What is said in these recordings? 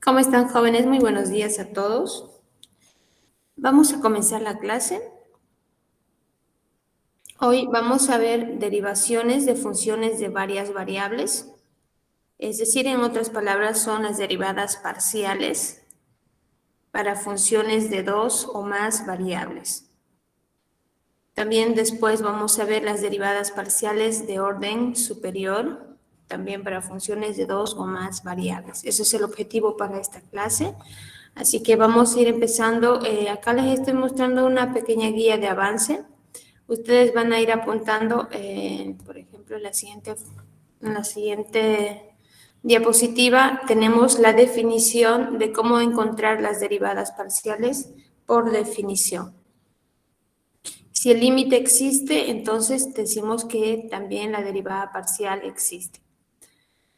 ¿Cómo están, jóvenes? Muy buenos días a todos. Vamos a comenzar la clase. Hoy vamos a ver derivaciones de funciones de varias variables, es decir, en otras palabras, son las derivadas parciales para funciones de dos o más variables. También después vamos a ver las derivadas parciales de orden superior, también para funciones de dos o más variables. Ese es el objetivo para esta clase. Así que vamos a ir empezando. Acá les estoy mostrando una pequeña guía de avance. Ustedes van a ir apuntando, por ejemplo, en la siguiente diapositiva tenemos la definición de cómo encontrar las derivadas parciales por definición. Si el límite existe, entonces decimos que también la derivada parcial existe.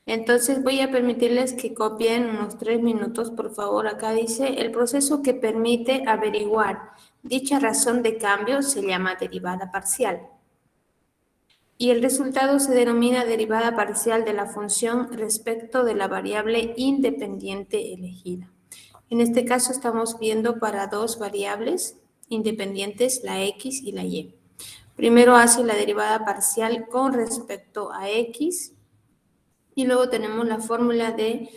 Entonces voy a permitirles que copien unos 3 minutos, por favor. Acá dice, el proceso que permite averiguar dicha razón de cambio se llama derivada parcial. Y el resultado se denomina derivada parcial de la función respecto de la variable independiente elegida. En este caso estamos viendo para dos variables independientes, la x y la y. Primero hace la derivada parcial con respecto a x y luego tenemos la fórmula de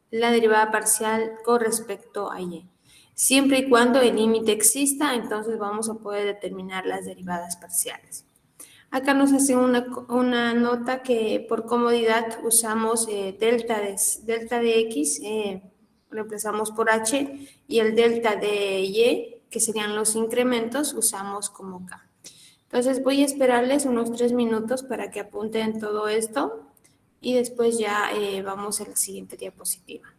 la derivada parcial con respecto a y. Siempre y cuando el límite exista, entonces vamos a poder determinar las derivadas parciales. Acá nos hace una nota que por comodidad usamos delta de x, reemplazamos por h, y el delta de y, que serían los incrementos, usamos como k. Entonces voy a esperarles unos 3 minutos para que apunten todo esto y después ya vamos a la siguiente diapositiva.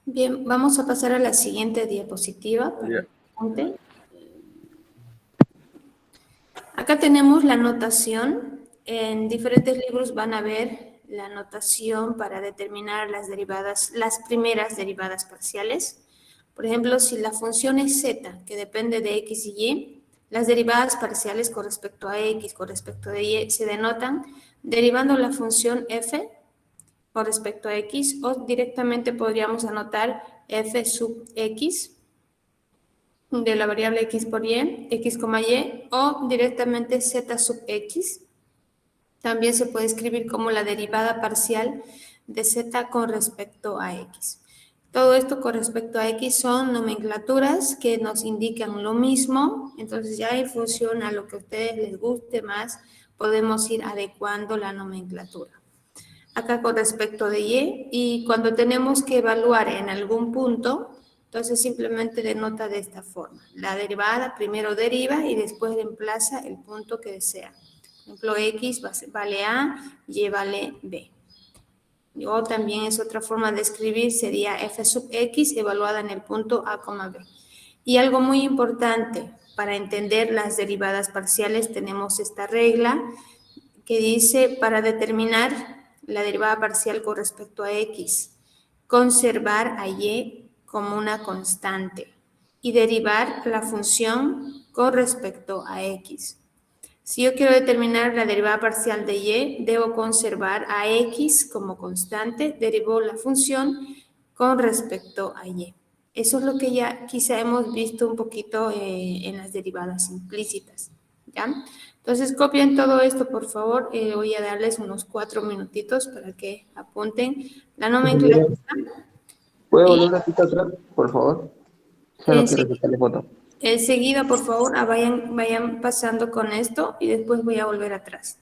Bien, vamos a pasar a la siguiente diapositiva para Ya. que apunten. Acá tenemos la notación. En diferentes libros van a ver la notación para determinar las derivadas, las primeras derivadas parciales. Por ejemplo, si la función es z, que depende de x y y, las derivadas parciales con respecto a x, con respecto a y, se denotan derivando la función f con respecto a x, o directamente podríamos anotar f sub x de la variable x por y, x, y, o directamente z sub x. También se puede escribir como la derivada parcial de z con respecto a x. Todo esto con respecto a x son nomenclaturas que nos indican lo mismo, entonces ya en función a lo que a ustedes les guste más, podemos ir adecuando la nomenclatura. Acá con respecto de y cuando tenemos que evaluar en algún punto, entonces simplemente denota de esta forma. La derivada primero deriva y después reemplaza el punto que desea. Por ejemplo, x vale a, y vale b. O también es otra forma de escribir, sería f sub x evaluada en el punto a, b. Y algo muy importante, para entender las derivadas parciales tenemos esta regla que dice para determinar la derivada parcial con respecto a x, conservar a y como una constante y derivar la función con respecto a x. Si yo quiero determinar la derivada parcial de y, debo conservar a x como constante, derivo la función con respecto a y. Eso es lo que ya quizá hemos visto un poquito en las derivadas implícitas, ¿ya? Entonces copien todo esto, por favor. Voy a darles unos 4 minutitos para que apunten la Compañera, nomenclatura ¿puede volver y un ratito atrás, por favor? Solo quiero enseguida, sacarle foto. enseguida, por favor, vayan pasando con esto y después voy a volver atrás.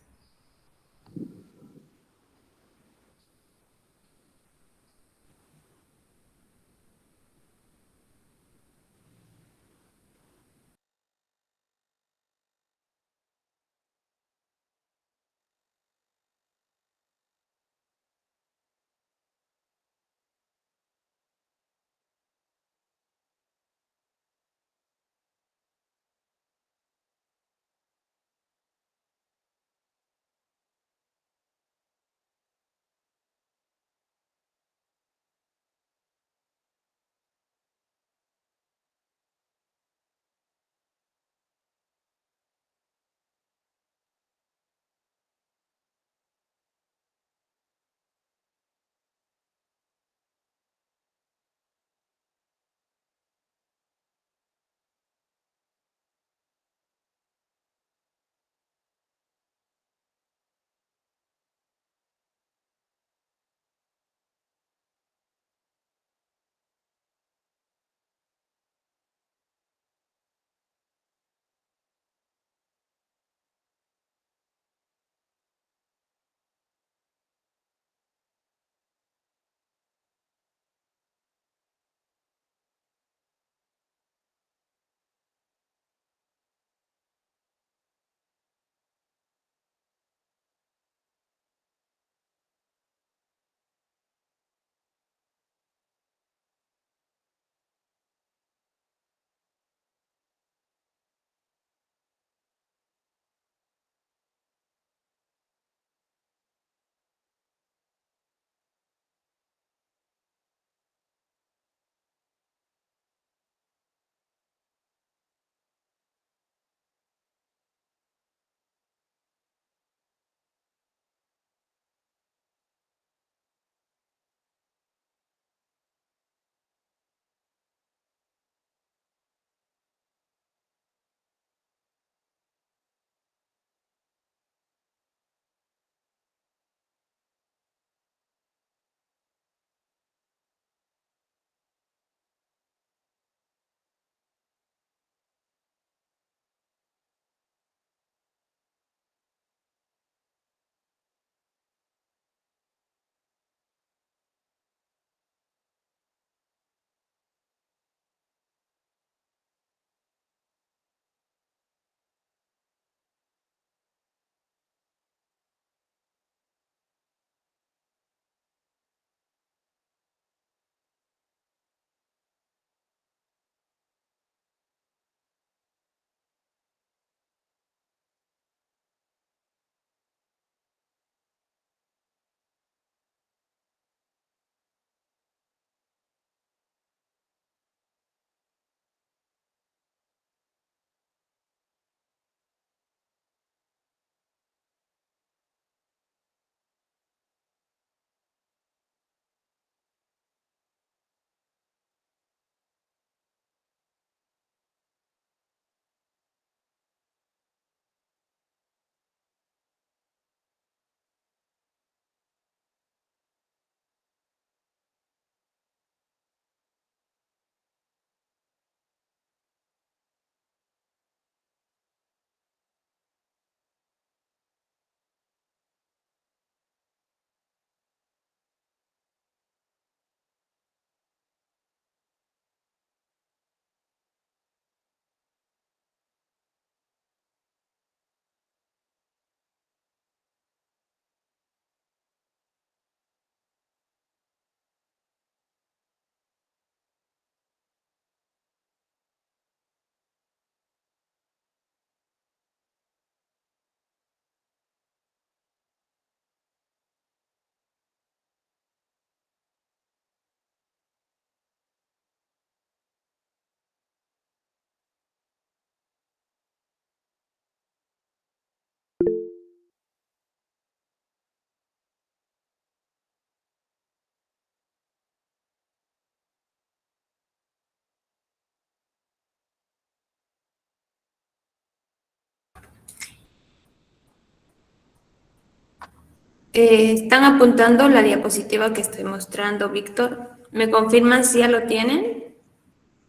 Están apuntando la diapositiva que estoy mostrando, Víctor. ¿Me confirman si ya lo tienen?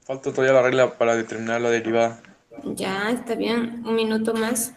Falta todavía la regla para determinar la derivada. Ya, está bien. Un minuto más.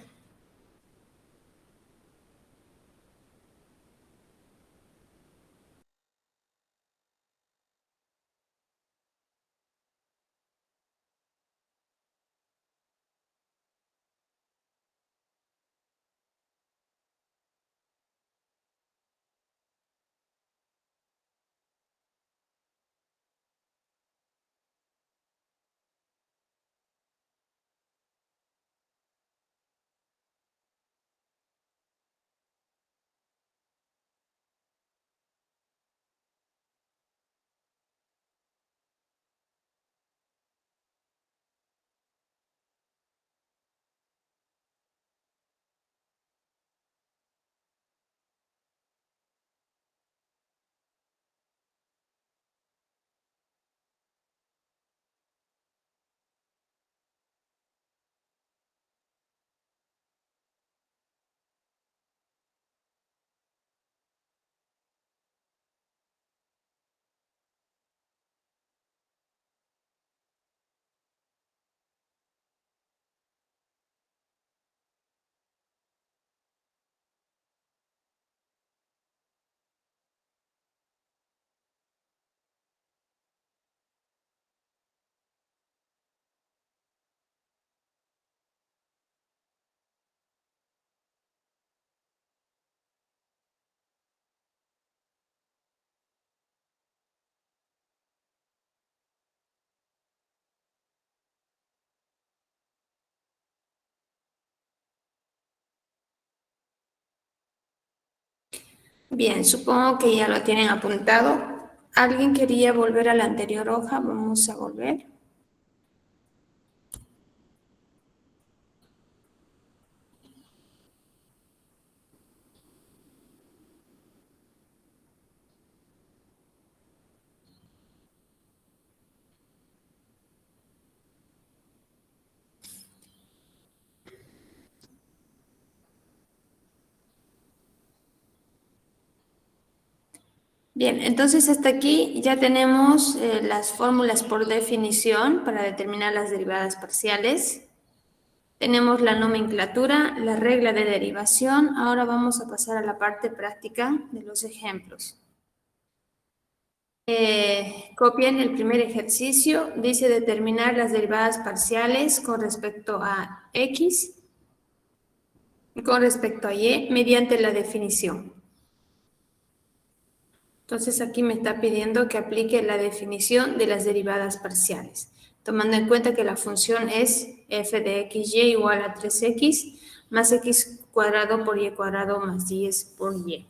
Bien, supongo que ya lo tienen apuntado. ¿Alguien quería volver a la anterior hoja? Vamos a volver. Bien, entonces hasta aquí ya tenemos las fórmulas por definición para determinar las derivadas parciales. Tenemos la nomenclatura, la regla de derivación. Ahora vamos a pasar a la parte práctica de los ejemplos. Copien el primer ejercicio. Dice determinar las derivadas parciales con respecto a X y con respecto a Y mediante la definición. Entonces aquí me está pidiendo que aplique la definición de las derivadas parciales, tomando en cuenta que la función es f de xy igual a 3x más x cuadrado por y cuadrado más 10 por y.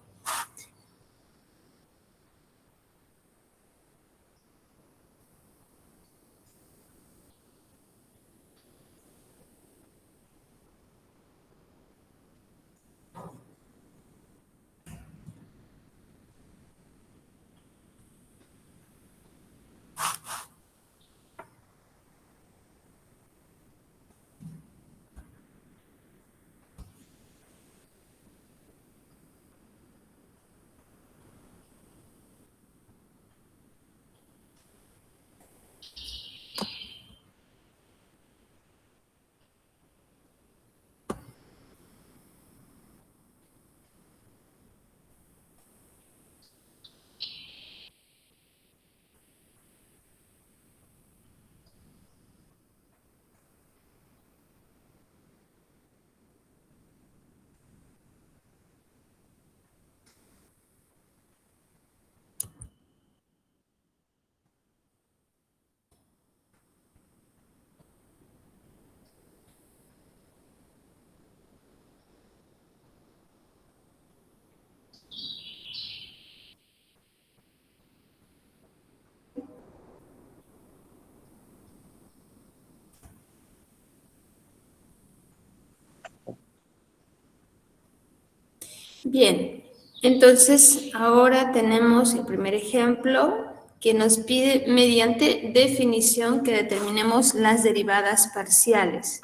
Bien, entonces ahora tenemos el primer ejemplo que nos pide mediante definición que determinemos las derivadas parciales.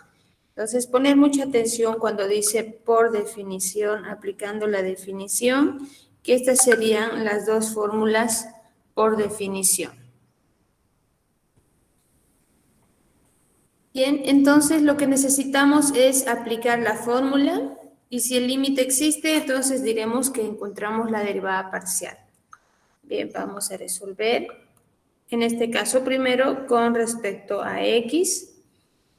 Entonces, poner mucha atención cuando dice por definición, aplicando la definición, que estas serían las dos fórmulas por definición. Bien, entonces lo que necesitamos es aplicar la fórmula y si el límite existe, entonces diremos que encontramos la derivada parcial. Bien, vamos a resolver. En este caso, primero, con respecto a x,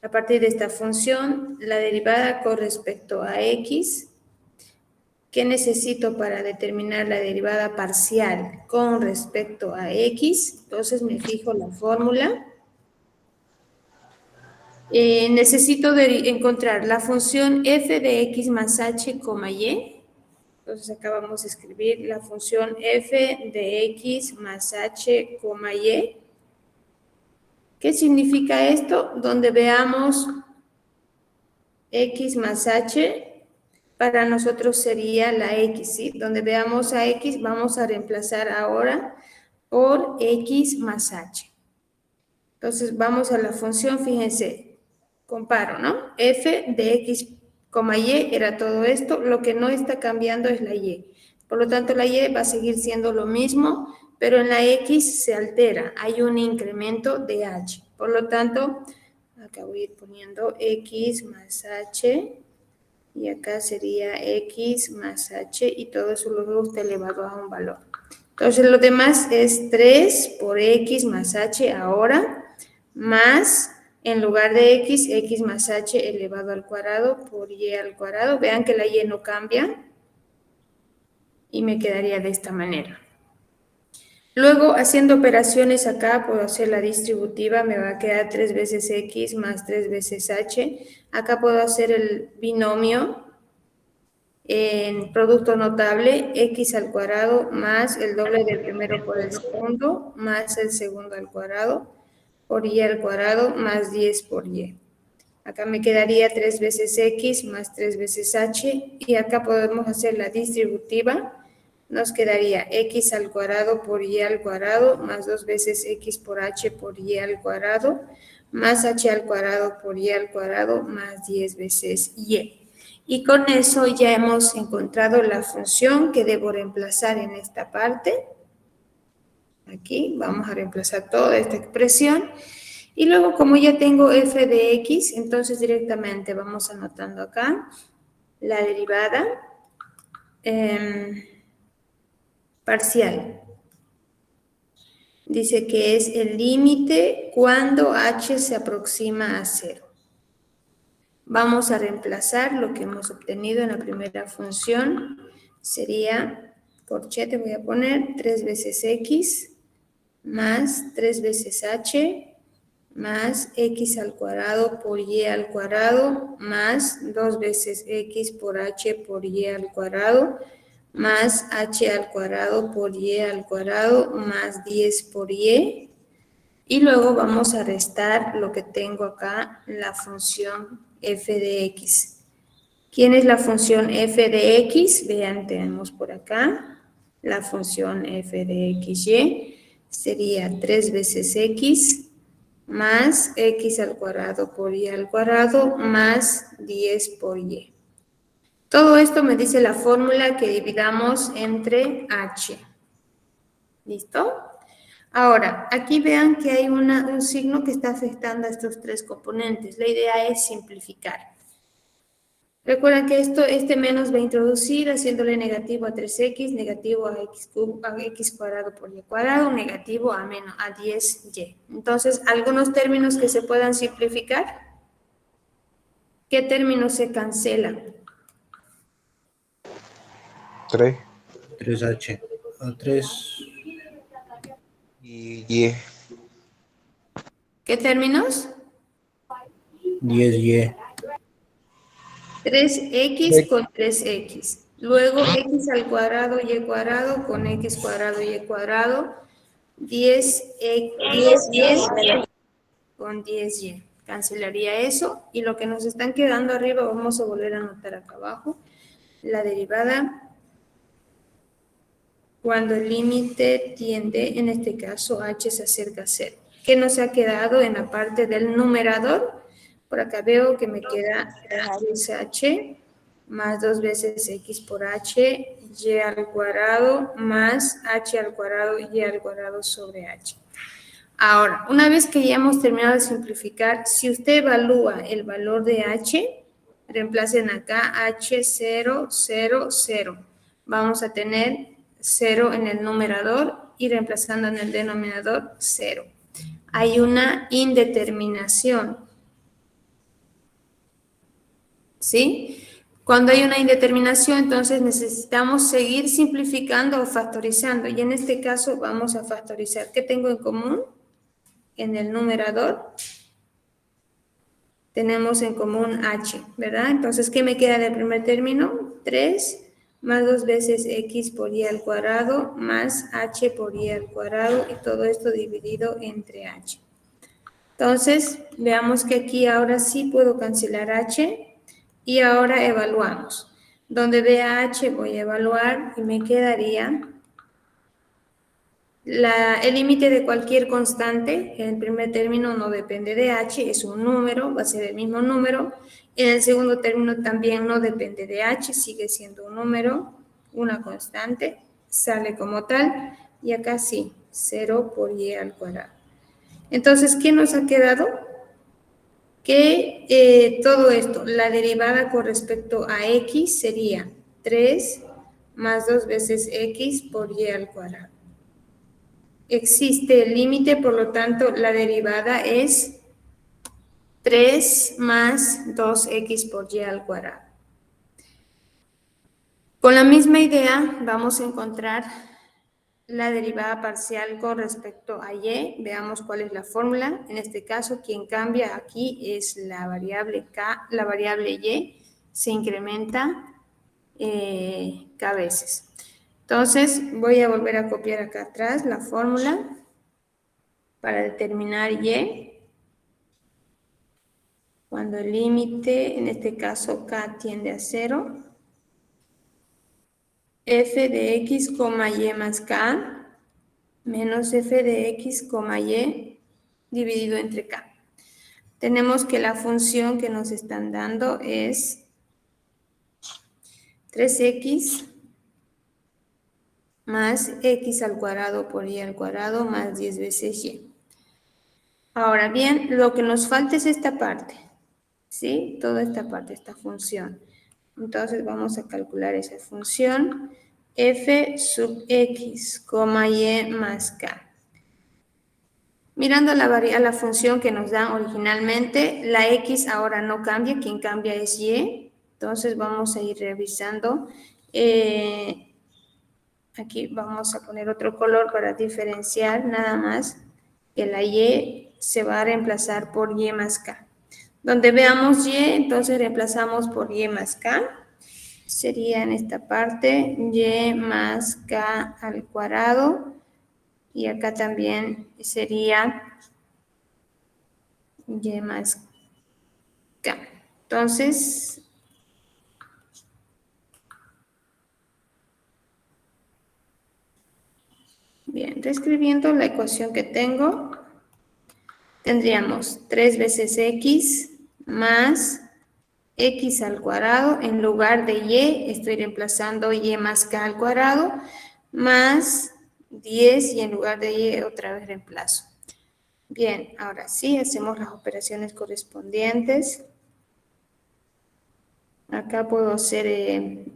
a partir de esta función, la derivada con respecto a x, ¿qué necesito para determinar la derivada parcial con respecto a x? Entonces me fijo la fórmula. Necesito encontrar la función f de x más h, y. Entonces acá vamos a escribir la función f de x más h, y. ¿Qué significa esto? Donde veamos x más h, para nosotros sería la x, ¿sí? Donde veamos a x, vamos a reemplazar ahora por x más h. Entonces, vamos a la función, fíjense, comparo, ¿no? F de x, y era todo esto, lo que no está cambiando es la y. Por lo tanto, la y va a seguir siendo lo mismo, pero en la x se altera, hay un incremento de h. Por lo tanto, acá voy a ir poniendo x más h, y acá sería x más h, y todo eso luego está elevado a un valor. Entonces, lo demás es 3 por x más h ahora, más, en lugar de x más h elevado al cuadrado por y al cuadrado. Vean que la y no cambia, y me quedaría de esta manera. Luego, haciendo operaciones acá, puedo hacer la distributiva, me va a quedar 3 veces x más 3 veces h. Acá puedo hacer el binomio en producto notable, x al cuadrado más el doble del primero por el segundo, más el segundo al cuadrado, por y al cuadrado, más 10 por y. Acá me quedaría 3 veces x más 3 veces h, y acá podemos hacer la distributiva. Nos quedaría x al cuadrado por y al cuadrado, más 2 veces x por h por y al cuadrado, más h al cuadrado por y al cuadrado, más 10 veces y. Y con eso ya hemos encontrado la función que debo reemplazar en esta parte. Aquí vamos a reemplazar toda esta expresión. Y luego, como ya tengo f de x, entonces directamente vamos anotando acá la derivada parcial. Dice que es el límite cuando h se aproxima a 0. Vamos a reemplazar lo que hemos obtenido en la primera función. Sería, corchete voy a poner, 3 veces x más 3 veces h más x al cuadrado por y al cuadrado más 2 veces x por h por y al cuadrado más h al cuadrado por y al cuadrado más 10 por y. Y luego vamos a restar lo que tengo acá, la función f de x. ¿Quién es la función f de x? Vean, tenemos por acá la función f de xy. Sería 3 veces x más x al cuadrado por y al cuadrado más 10 por y. Todo esto me dice la fórmula que dividamos entre h. ¿Listo? Ahora, aquí vean que hay un signo que está afectando a estos tres componentes. La idea es simplificar. Recuerden que este menos va a introducir haciéndole negativo a 3x, negativo a x cuadrado por y cuadrado, negativo a 10y. Entonces, algunos términos que se puedan simplificar. ¿Qué términos se cancelan? 3 3H. 3. y. ¿Qué términos? 10Y. 3x con 3x. Luego x al cuadrado y cuadrado con x cuadrado y cuadrado. 10x con 10y. Cancelaría eso. Y lo que nos están quedando arriba, vamos a volver a anotar acá abajo. La derivada cuando el límite tiende, en este caso h se acerca a 0. ¿Qué nos ha quedado en la parte del numerador? Por acá veo que me queda 3h más 2 veces x por h, y al cuadrado más h al cuadrado, y al cuadrado sobre h. Ahora, una vez que ya hemos terminado de simplificar, si usted evalúa el valor de h, reemplacen acá h0, 0, 0. Vamos a tener 0 en el numerador y reemplazando en el denominador 0. Hay una indeterminación. ¿Sí? Cuando hay una indeterminación, entonces necesitamos seguir simplificando o factorizando. Y en este caso vamos a factorizar. ¿Qué tengo en común? En el numerador tenemos en común h, ¿verdad? Entonces, ¿qué me queda del primer término? 3 más 2 veces x por y al cuadrado más h por y al cuadrado, y todo esto dividido entre h. Entonces, veamos que aquí ahora sí puedo cancelar h y ahora evaluamos. Donde vea h voy a evaluar y me quedaría el límite de cualquier constante. En el primer término no depende de h, es un número, va a ser el mismo número. En el segundo término también no depende de h, sigue siendo un número, una constante, sale como tal. Y acá sí, 0 por y al cuadrado. Entonces, ¿qué nos ha quedado? Que todo esto, la derivada con respecto a x sería 3 más 2 veces x por y al cuadrado. Existe el límite, por lo tanto, la derivada es 3 más 2x por y al cuadrado. Con la misma idea, vamos a encontrar la derivada parcial con respecto a y. Veamos cuál es la fórmula. En este caso, quien cambia aquí es la variable k, la variable y se incrementa k veces. Entonces, voy a volver a copiar acá atrás la fórmula para determinar y. Cuando el límite, en este caso k tiende a 0, f de x, y más k menos f de x, y dividido entre k. Tenemos que la función que nos están dando es 3x más x al cuadrado por y al cuadrado más 10 veces y. Ahora bien, lo que nos falta es esta parte, ¿sí? Toda esta parte, esta función. Entonces vamos a calcular esa función, f sub x, y más k. Mirando a la función que nos dan originalmente, la x ahora no cambia, quien cambia es y. Entonces vamos a ir revisando. Aquí vamos a poner otro color para diferenciar nada más que la y se va a reemplazar por y más k. Donde veamos y, entonces reemplazamos por y más k. Sería en esta parte y más k al cuadrado. Y acá también sería y más k. Entonces, bien, reescribiendo la ecuación que tengo, tendríamos 3 veces x más x al cuadrado. En lugar de y, estoy reemplazando y más k al cuadrado, más 10, y en lugar de y otra vez reemplazo. Bien, ahora sí, hacemos las operaciones correspondientes. Acá puedo hacer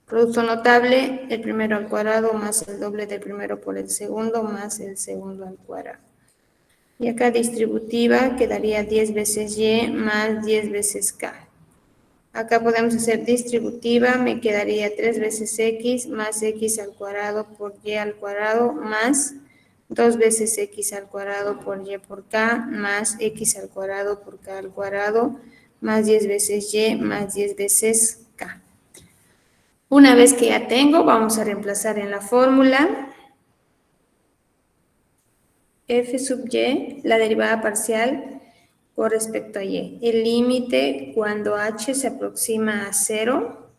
producto notable, el primero al cuadrado más el doble del primero por el segundo más el segundo al cuadrado. Y acá distributiva quedaría 10 veces y más 10 veces k. Acá podemos hacer distributiva, me quedaría 3 veces x más x al cuadrado por y al cuadrado más 2 veces x al cuadrado por y por k más x al cuadrado por k al cuadrado más 10 veces y más 10 veces k. Una vez que ya tengo, vamos a reemplazar en la fórmula f sub y, la derivada parcial con respecto a y. El límite cuando h se aproxima a 0.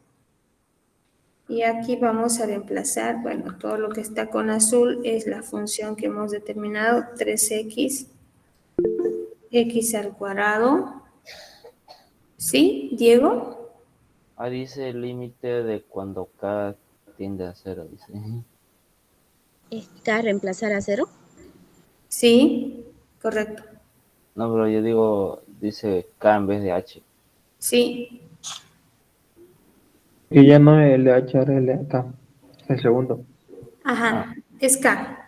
Y aquí vamos a reemplazar, bueno, todo lo que está con azul es la función que hemos determinado, 3x, x al cuadrado, ¿Sí, Diego? Dice el límite de cuando K tiende a cero, dice. ¿Es K reemplazar a 0? Sí, correcto. No, pero yo digo, dice K en vez de H. Sí, Y ya no el H, ahora el acá, el segundo. ajá, es K.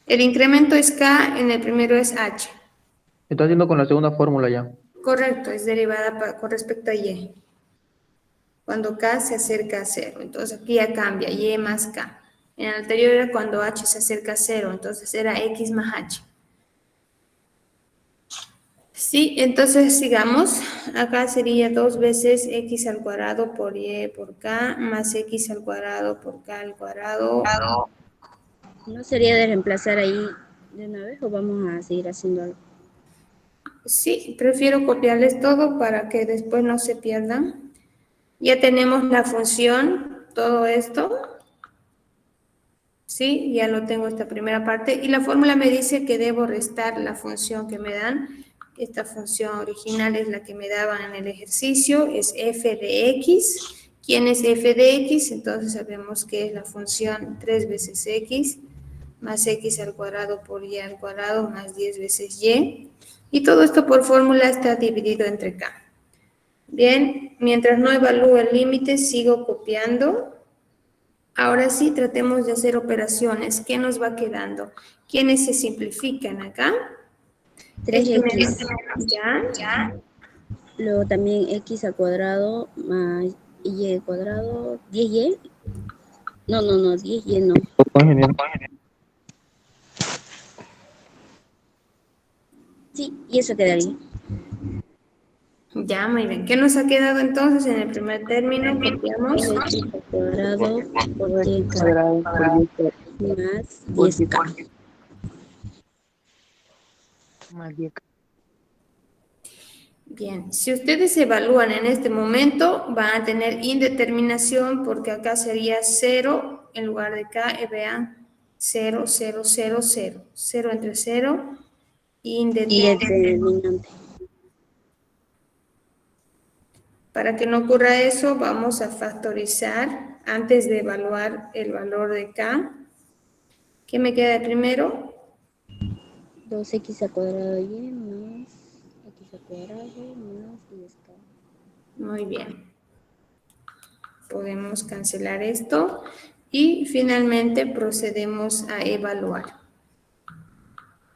El incremento es K, en el primero es H. Está haciendo con la segunda fórmula ya. Correcto, es derivada con respecto a Y. Cuando K se acerca a 0. Entonces aquí ya cambia, Y más K. En el anterior era cuando H se acerca a 0, entonces era X más H. Sí, entonces sigamos. Acá sería 2 veces X al cuadrado por Y por K, más X al cuadrado por K al cuadrado. ¿No sería de reemplazar ahí de una vez o vamos a seguir haciendo algo? Sí, prefiero copiarles todo para que después no se pierdan. Ya tenemos la función, todo esto. Sí, ya lo tengo esta primera parte. Y la fórmula me dice que debo restar la función que me dan. Esta función original es la que me daban en el ejercicio, es f de x. ¿Quién es f de x? Entonces sabemos que es la función 3 veces x más x al cuadrado por y al cuadrado más 10 veces y. Y todo esto por fórmula está dividido entre k. Bien, mientras no evalúo el límite, sigo copiando. Ahora sí, tratemos de hacer operaciones. ¿Qué nos va quedando? ¿Quiénes se simplifican acá? Este 3x. ya. Luego también x al cuadrado más y al cuadrado, 10y. No, 10y no. Ingeniero. Sí, y eso quedaría. Ya, muy bien. ¿Qué nos ha quedado entonces en el primer término? Copiamos. 2x al cuadrado por 10k Cuadrado por 10 más por 10k. más 10. Bien, si ustedes evalúan en este momento, van a tener indeterminación porque acá sería 0 en lugar de k, vean, 0, 0, 0, 0. 0 entre 0, Y indeterminación. determinante. Para que no ocurra eso, vamos a factorizar antes de evaluar el valor de k. ¿Qué me queda de primero? 2x al cuadrado y más x al cuadrado más 10k. Muy bien. Podemos cancelar esto y finalmente procedemos a evaluar.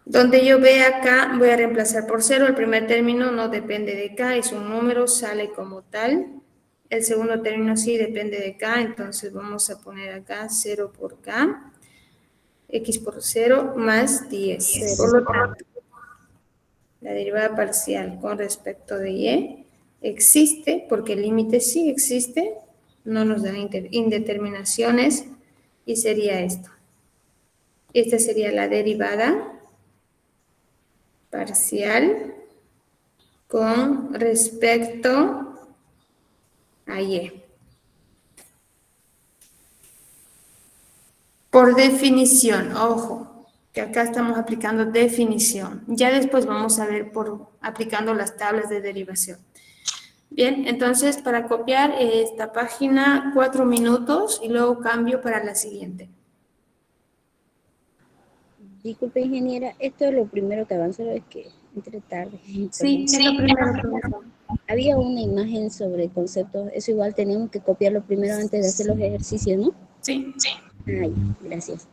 Donde yo vea k, voy a reemplazar por 0. El primer término no depende de k, es un número, sale como tal. El segundo término sí depende de k, entonces vamos a poner acá 0 por k. X por 0 más 10. Por lo tanto, la derivada parcial con respecto de y existe, porque el límite sí existe, no nos da indeterminaciones, y sería esto. Esta sería la derivada parcial con respecto a y. Por definición, ojo, que acá estamos aplicando definición. Ya después vamos a ver por aplicando las tablas de derivación. Bien, entonces para copiar esta página 4 minutos y luego cambio para la siguiente. Disculpe, ingeniera, esto es lo primero que avanzó, es que entré tarde. Sí, Perdón. es lo primero que vamos Había una imagen sobre conceptos, eso igual teníamos que copiarlo primero antes de hacer los ejercicios, ¿no? Sí. Ay, gracias.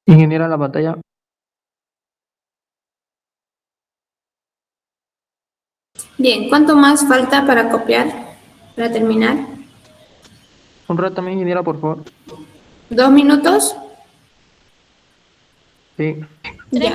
Ingeniera, la pantalla. Bien, ¿cuánto más falta para copiar? Para terminar. Un rato también, ingeniera, por favor. 2 minutos. Sí. Ya.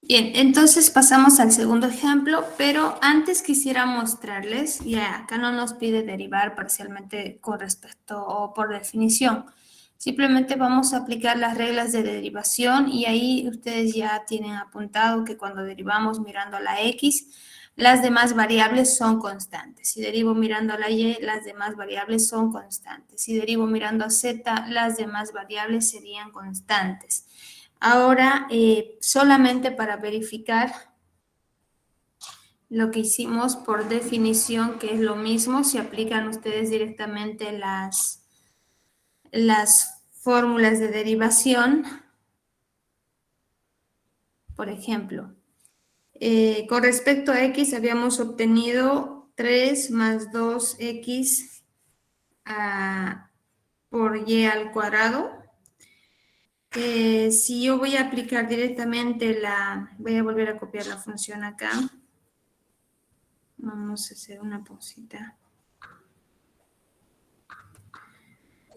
Bien, entonces pasamos al segundo ejemplo, pero antes quisiera mostrarles, ya acá no nos pide derivar parcialmente con respecto o por definición. Simplemente vamos a aplicar las reglas de derivación y ahí ustedes ya tienen apuntado que cuando derivamos mirando a la X, las demás variables son constantes. Si derivo mirando a la Y, las demás variables son constantes. Si derivo mirando a Z, las demás variables serían constantes. Ahora, solamente para verificar lo que hicimos por definición, que es lo mismo, si aplican ustedes directamente las fórmulas de derivación. Por ejemplo, con respecto a X habíamos obtenido 3 más 2X por Y al cuadrado. Si yo voy a aplicar directamente voy a volver a copiar la función acá. Vamos a hacer una pausita.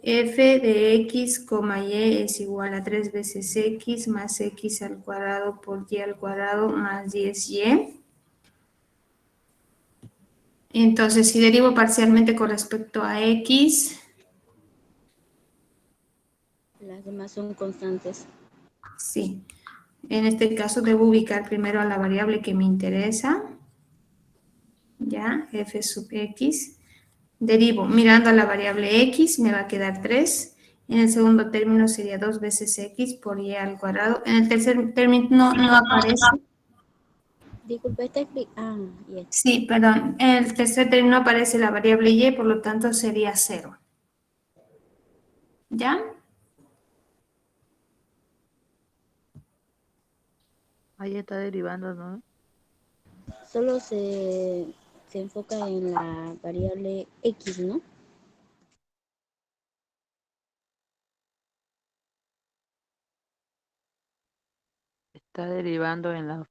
F de X, Y es igual a 3 veces X más X al cuadrado por Y al cuadrado más 10Y. Entonces, si derivo parcialmente con respecto a X, Las demás son constantes. sí. En este caso debo ubicar primero a la variable que me interesa. Ya, F sub X. Derivo mirando a la variable X, me va a quedar 3. En el segundo término sería 2 veces X por Y al cuadrado. En el tercer término no aparece. Disculpe, está explicando. Ya. Sí, perdón. En el tercer término aparece la variable Y, por lo tanto sería 0. ¿Ya? Ahí está derivando, ¿no? Solo se enfoca en la variable X, ¿no? Está derivando en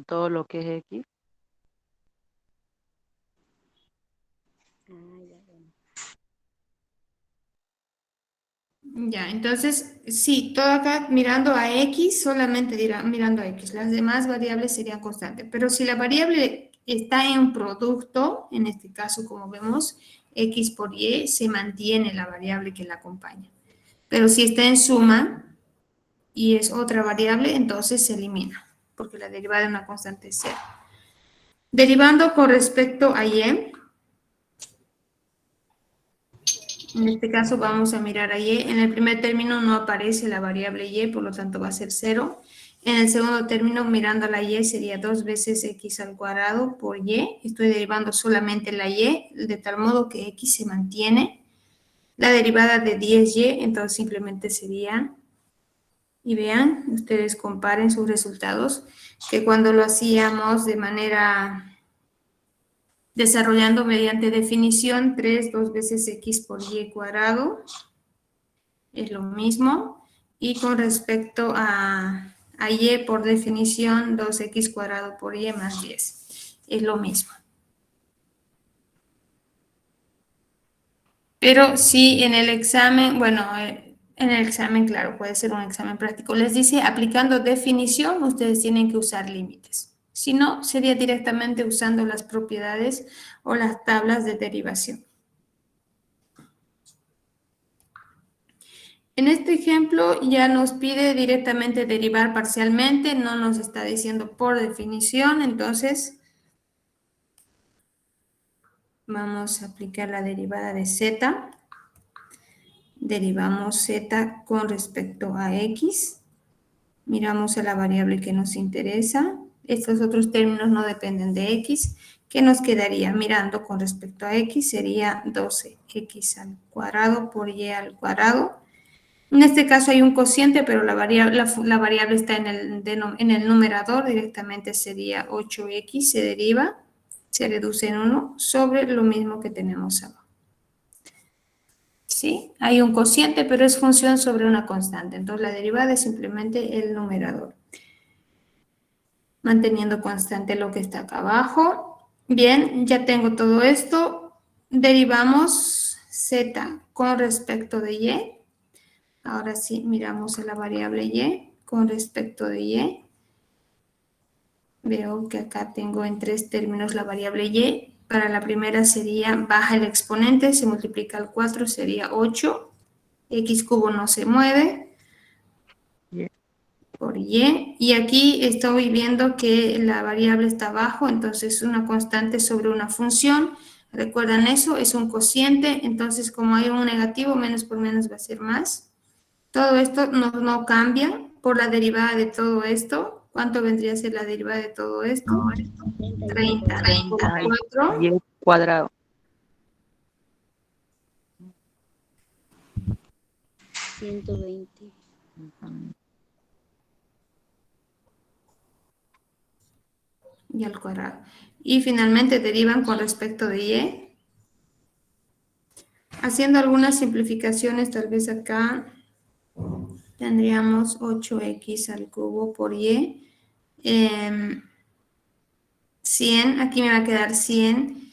todo lo que es X. Ya, bueno. Ya, entonces, sí, todo acá mirando a X, solamente dirá mirando a X. Las demás variables serían constantes. Pero si la variable está en producto, en este caso, como vemos, X por Y, se mantiene la variable que la acompaña. Pero si está en suma y es otra variable, entonces se elimina, porque la derivada de una constante es 0. Derivando con respecto a Y, en este caso vamos a mirar a Y. En el primer término no aparece la variable Y, por lo tanto va a ser 0. En el segundo término, mirando a la Y, sería 2 veces X al cuadrado por Y. Estoy derivando solamente la Y, de tal modo que X se mantiene. La derivada de 10Y, entonces simplemente sería, y vean, ustedes comparen sus resultados, que cuando lo hacíamos de manera desarrollando mediante definición 3, 2 veces X por Y cuadrado, es lo mismo. Y con respecto a Y, por definición, 2X cuadrado por Y más 10. Es lo mismo. Pero si en el examen, bueno, en el examen, claro, puede ser un examen práctico, les dice aplicando definición, ustedes tienen que usar límites. Si no, sería directamente usando las propiedades o las tablas de derivación. En este ejemplo ya nos pide directamente derivar parcialmente, no nos está diciendo por definición, entonces vamos a aplicar la derivada de z. Derivamos z con respecto a x. Miramos a la variable que nos interesa. Estos otros términos no dependen de x. ¿Qué nos quedaría? Mirando con respecto a x sería 12x al cuadrado por y al cuadrado. En este caso hay un cociente, pero la variable está en el numerador, directamente sería 8x, se deriva, se reduce en 1 sobre lo mismo que tenemos abajo. ¿Sí? Hay un cociente, pero es función sobre una constante, entonces la derivada es simplemente el numerador. Manteniendo constante lo que está acá abajo. Bien, ya tengo todo esto. Derivamos z con respecto de y. Ahora sí, miramos a la variable y con respecto de y. Veo que acá tengo en 3 términos la variable y. Para la primera sería baja el exponente, se multiplica al 4, sería 8. X cubo no se mueve Y. por y. Y aquí estoy viendo que la variable está abajo, entonces una constante sobre una función. ¿Recuerdan eso? Es un cociente, entonces como hay un negativo, menos por menos va a ser más. Todo esto no cambia por la derivada de todo esto. ¿Cuánto vendría a ser la derivada de todo esto? 30y 30 cuadrado. por 30 4. y cuadrado. 120. Ujú. Y al cuadrado. Y finalmente derivan con respecto de y. Haciendo algunas simplificaciones, tal vez acá tendríamos 8x al cubo por y. 100, aquí me va a quedar 100.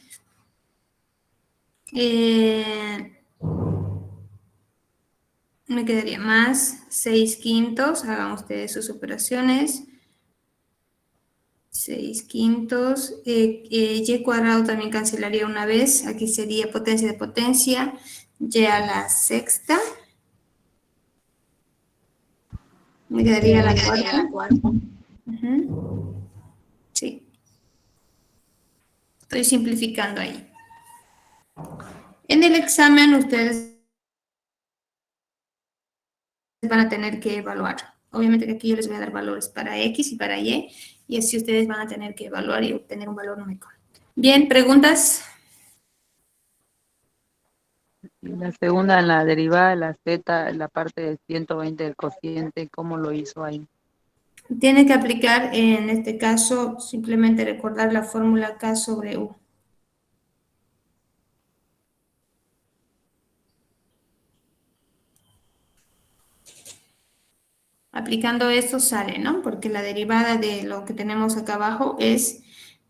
Me quedaría más 6 quintos. Hagan ustedes sus operaciones. 6 quintos. Y cuadrado también cancelaría una vez. Aquí sería potencia de potencia. Y a la sexta. Me quedaría la La cuarta. cuarta. Ujú. Sí. Estoy simplificando ahí. En el examen ustedes van a tener que evaluar. Obviamente que aquí yo les voy a dar valores para X y para y así ustedes van a tener que evaluar y obtener un valor numérico. Bien, ¿preguntas? Y la segunda, en la derivada de la z, en la parte de 120 del cociente, ¿cómo lo hizo ahí? Tiene que aplicar, en este caso, simplemente recordar la fórmula K sobre U. Aplicando esto sale, ¿no? Porque la derivada de lo que tenemos acá abajo es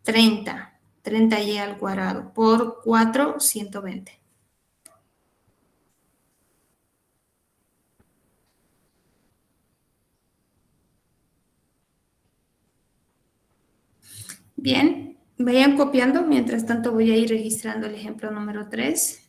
30y al cuadrado por 4, 120. Bien, vayan copiando, mientras tanto voy a ir registrando el ejemplo número 3.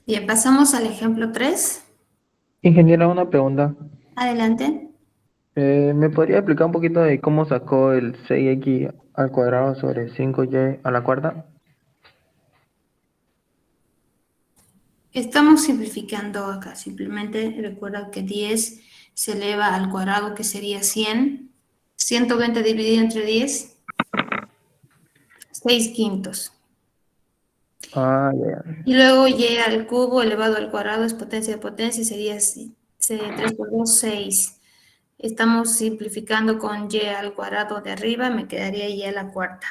Bien, pasamos al ejemplo 3. Ingeniera, una pregunta. Adelante. ¿Me podría explicar un poquito de cómo sacó el 6x al cuadrado sobre 5y a la cuarta? Estamos simplificando acá. Simplemente recuerda que 10 se eleva al cuadrado, que sería 100. 120 dividido entre 10, 6 quintos. Ah, ya, ya. Y luego y al cubo elevado al cuadrado es potencia de potencia, sería 3 por 2, 6. Estamos simplificando con y al cuadrado de arriba, me quedaría y a la cuarta.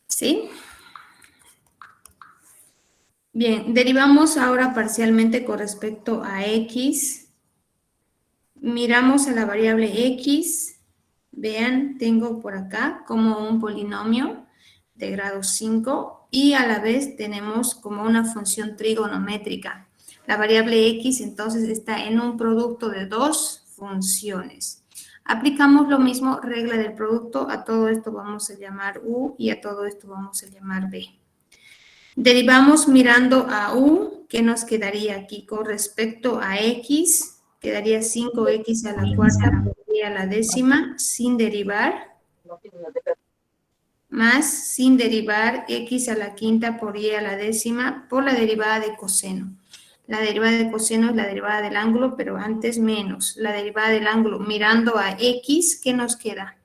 ¿Sí? Bien, derivamos ahora parcialmente con respecto a x. Miramos a la variable x. Vean, tengo por acá como un polinomio de grado 5 y a la vez tenemos como una función trigonométrica. La variable x entonces está en un producto de dos funciones. Aplicamos lo mismo, regla del producto, a todo esto vamos a llamar u y a todo esto vamos a llamar b. Derivamos mirando a u, ¿qué nos quedaría aquí? Con respecto a x, quedaría 5x a la cuarta por y a la décima, sin derivar, más sin derivar x a la quinta por y a la décima por la derivada de coseno. La derivada de coseno es la derivada del ángulo, pero antes menos. La derivada del ángulo mirando a x, ¿qué nos queda?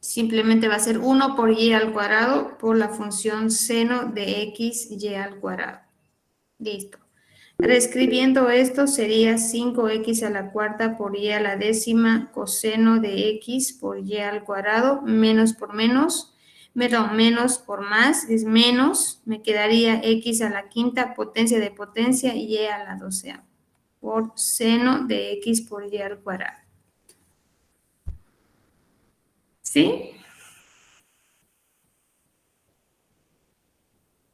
Simplemente va a ser 1 por y al cuadrado por la función seno de x y al cuadrado. Listo. Reescribiendo esto sería 5x a la cuarta por y a la décima coseno de x por y al cuadrado, menos por menos, perdón, menos por más, es menos, me quedaría x a la quinta potencia de potencia y a la doceava por seno de x por y al cuadrado. ¿Sí?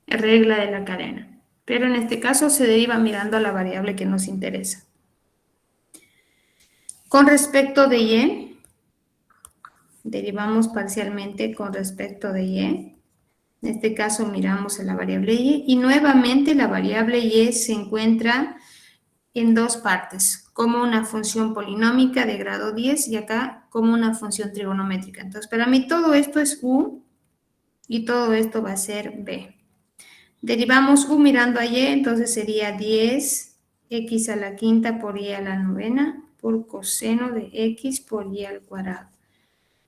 Regla de la cadena. Pero en este caso se deriva mirando a la variable que nos interesa. Con respecto de y, derivamos parcialmente con respecto de y. En este caso miramos a la variable y nuevamente la variable y se encuentra en dos partes, como una función polinómica de grado 10 y acá como una función trigonométrica. Entonces, para mí todo esto es u y todo esto va a ser b. Derivamos u mirando a y, entonces sería 10x a la quinta por y a la novena por coseno de x por y al cuadrado.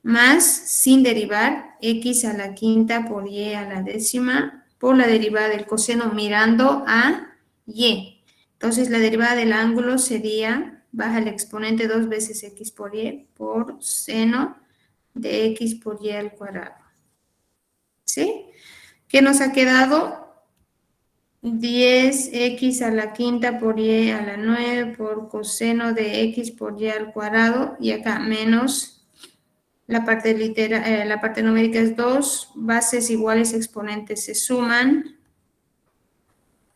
Más, sin derivar, x a la quinta por y a la décima por la derivada del coseno mirando a y. Entonces la derivada del ángulo sería, baja el exponente 2 veces x por y por seno de x por y al cuadrado. ¿Sí? ¿Qué nos ha quedado? 10x a la quinta por y a la 9 por coseno de x por y al cuadrado y acá menos la parte numérica es 2, bases iguales exponentes se suman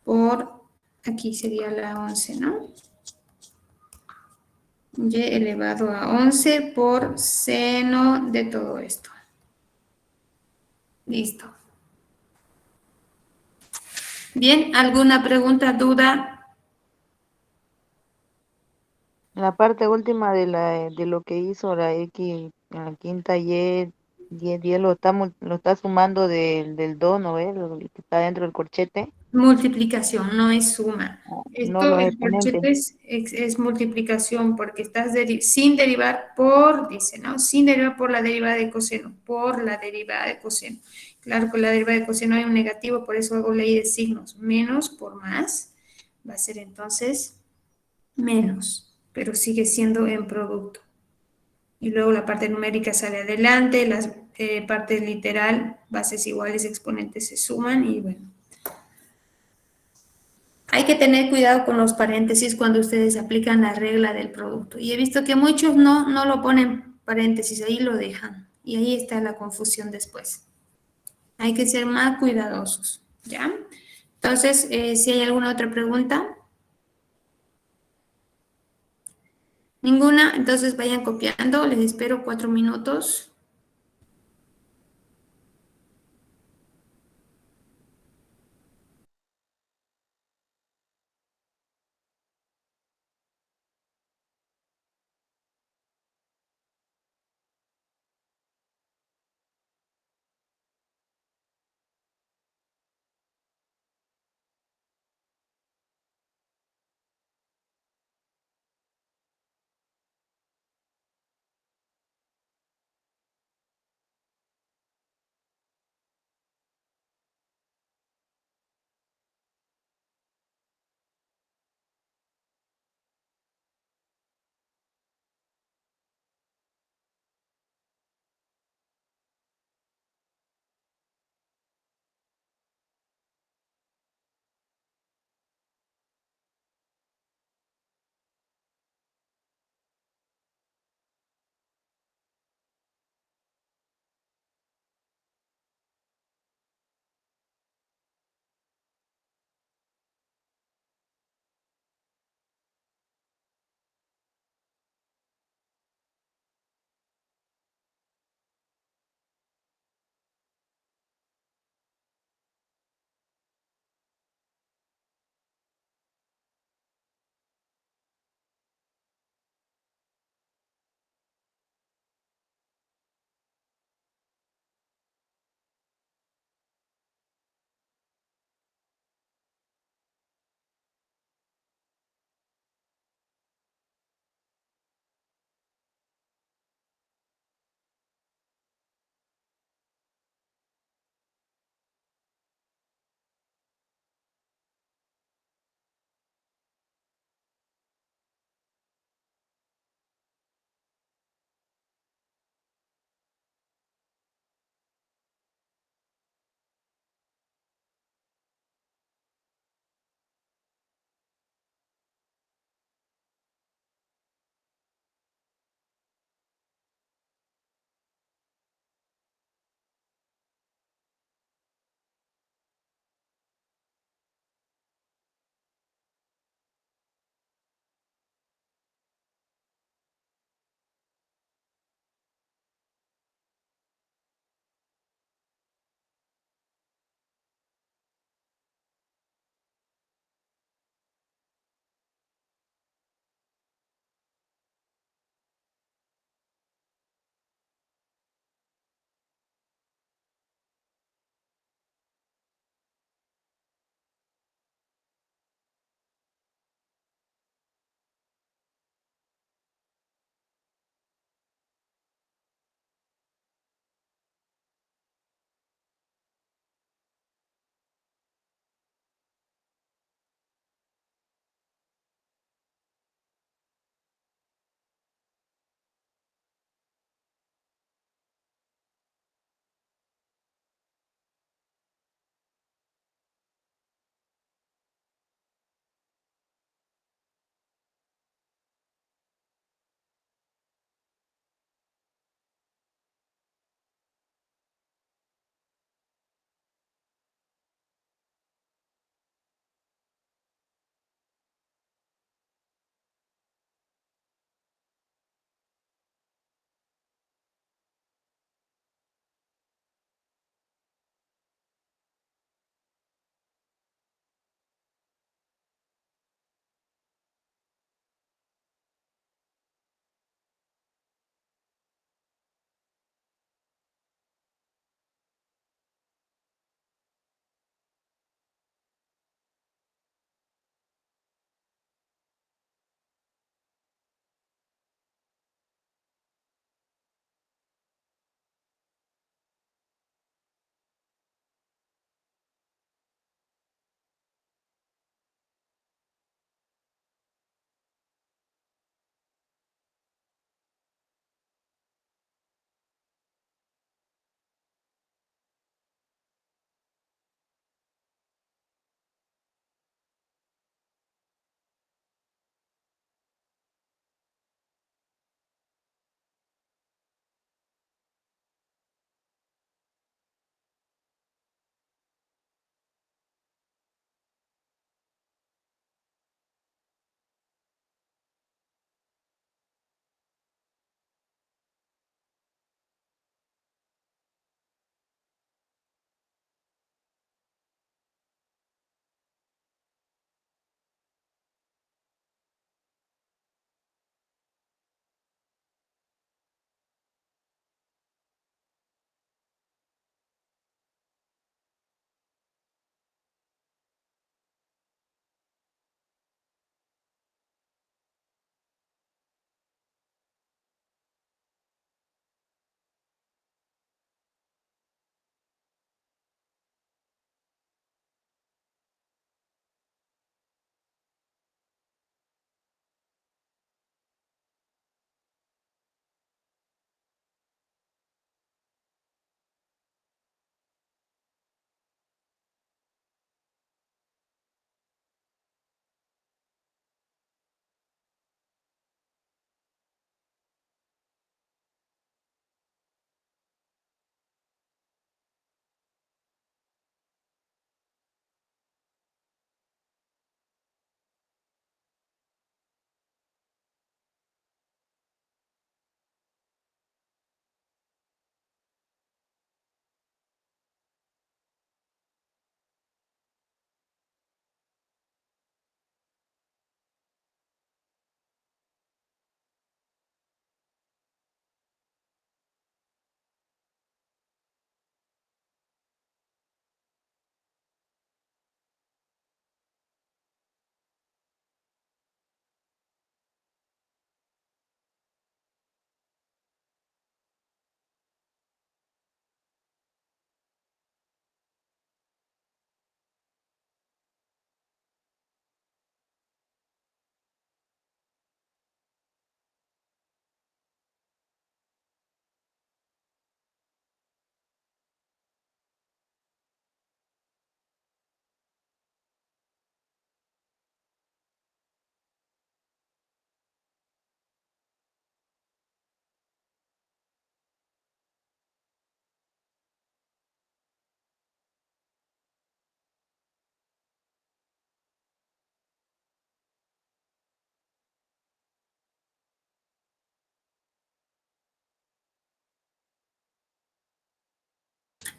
por, aquí sería la 11, ¿no? Y elevado a 11 por seno de todo esto. Listo. Bien, ¿alguna pregunta, duda? La parte última de lo que hizo la X, la quinta Y, 10 lo está sumando del 2, ¿no ves? Lo que está dentro del corchete. Multiplicación, no es suma. No Esto, los el exponentes. corchete es multiplicación porque estás sin derivar por, dice, ¿no? Sin derivar por la derivada de coseno, por la derivada de coseno. Claro, con la derivada de coseno hay un negativo, por eso hago ley de signos. Menos por más va a ser entonces menos, pero sigue siendo en producto. Y luego la parte numérica sale adelante, las partes literal, bases iguales, exponentes se suman y bueno. Hay que tener cuidado con los paréntesis cuando ustedes aplican la regla del producto. Y he visto que muchos no lo ponen paréntesis, ahí lo dejan. Y ahí está la confusión después. Hay que ser más cuidadosos, ¿ya? Entonces, si hay alguna otra pregunta. Ninguna, entonces vayan copiando. Les espero 4 minutos.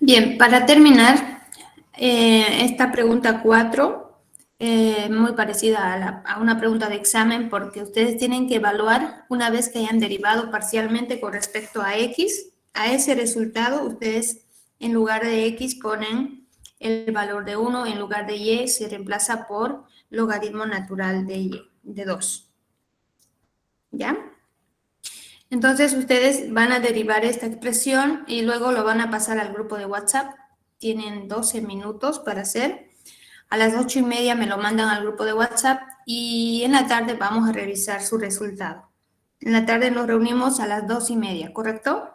Bien, para terminar, esta pregunta 4, muy parecida a una pregunta de examen, porque ustedes tienen que evaluar una vez que hayan derivado parcialmente con respecto a X, a ese resultado ustedes en lugar de X ponen el valor de 1, en lugar de Y se reemplaza por logaritmo natural de Y, de 2. ¿Ya? Entonces ustedes van a derivar esta expresión y luego lo van a pasar al grupo de WhatsApp. Tienen 12 minutos para hacer. A las 8:30 me lo mandan al grupo de WhatsApp y en la tarde vamos a revisar su resultado. En la tarde nos reunimos a las 2:30, ¿correcto?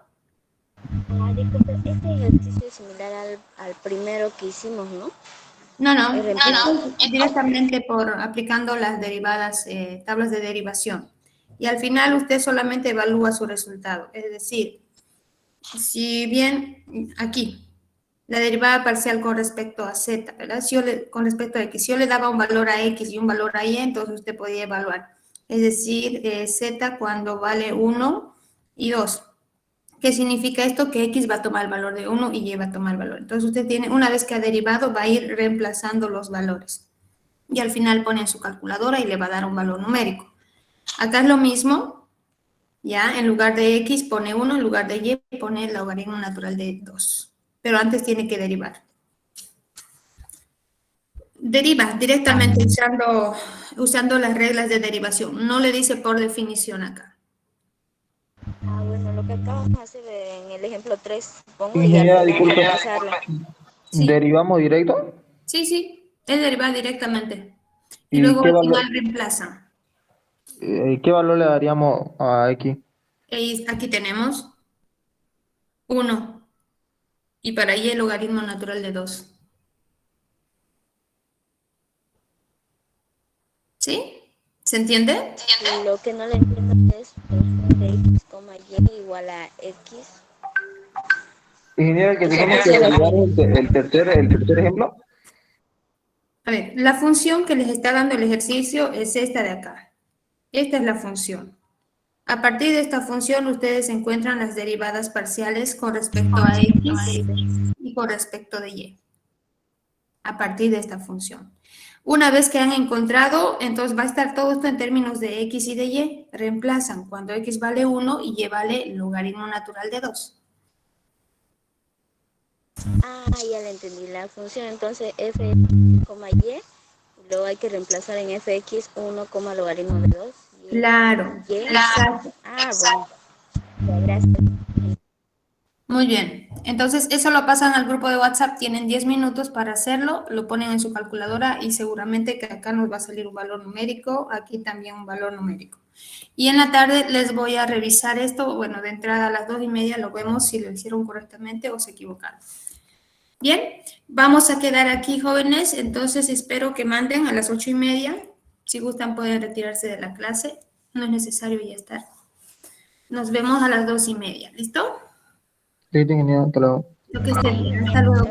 Disculpe, este ejercicio es similar al primero que hicimos, ¿no? No, El reemplazo. directamente por aplicando las derivadas, tablas de derivación. Y al final usted solamente evalúa su resultado. Es decir, si bien aquí, la derivada parcial con respecto a z, ¿verdad? Si con respecto a x, si yo le daba un valor a x y un valor a y, entonces usted podía evaluar. Es decir, z cuando vale 1 y 2. ¿Qué significa esto? Que x va a tomar el valor de 1 y y va a tomar el valor. Entonces usted tiene, una vez que ha derivado, va a ir reemplazando los valores. Y al final pone en su calculadora y le va a dar un valor numérico. Acá es lo mismo, ya, en lugar de x pone 1, en lugar de y pone el logaritmo natural de 2. Pero antes tiene que derivar. Deriva directamente usando las reglas de derivación. No le dice por definición acá. Bueno, lo que acabamos de hacer en el ejemplo 3, pongo y al Ingeniera, final disculpe, reemplazarlo. Sí. ¿derivamos directo? Sí, es derivar directamente. Y ¿Y luego qué al valor, final reemplazan. qué valor le daríamos a X? Y aquí tenemos 1. Y para y el logaritmo natural de 2. ¿Sí? ¿Se entiende? Lo que no le entiendo es función de x, y igual a x. Ingeniera, que O sea, tenemos ¿qué que se derivar refiere? el tercer ejemplo. A ver, la función que les está dando el ejercicio es esta de acá. Esta es la función. A partir de esta función, ustedes encuentran las derivadas parciales con respecto a x y con respecto de y. A partir de esta función. Una vez que han encontrado, entonces va a estar todo esto en términos de x y de y. Reemplazan cuando x vale 1 y y vale el logaritmo natural de 2. Ya le entendí. La función entonces f, y. Luego hay que reemplazar en fx 1, logaritmo de 2. Claro, Y. exacto. Bueno. Ya, gracias. Muy bien. Entonces, eso lo pasan al grupo de WhatsApp. Tienen 10 minutos para hacerlo. Lo ponen en su calculadora y seguramente que acá nos va a salir un valor numérico. Aquí también un valor numérico. Y en la tarde les voy a revisar esto. Bueno, de entrada a las 2:30 lo vemos si lo hicieron correctamente o se equivocaron. Bien, vamos a quedar aquí, jóvenes. Entonces, espero que manden a las 8:30. Si gustan, pueden retirarse de la clase. No es necesario ya estar. Nos vemos a las 2:30. ¿Listo? Sí, ingeniera, hasta luego. Lo que esté bien. Hasta luego.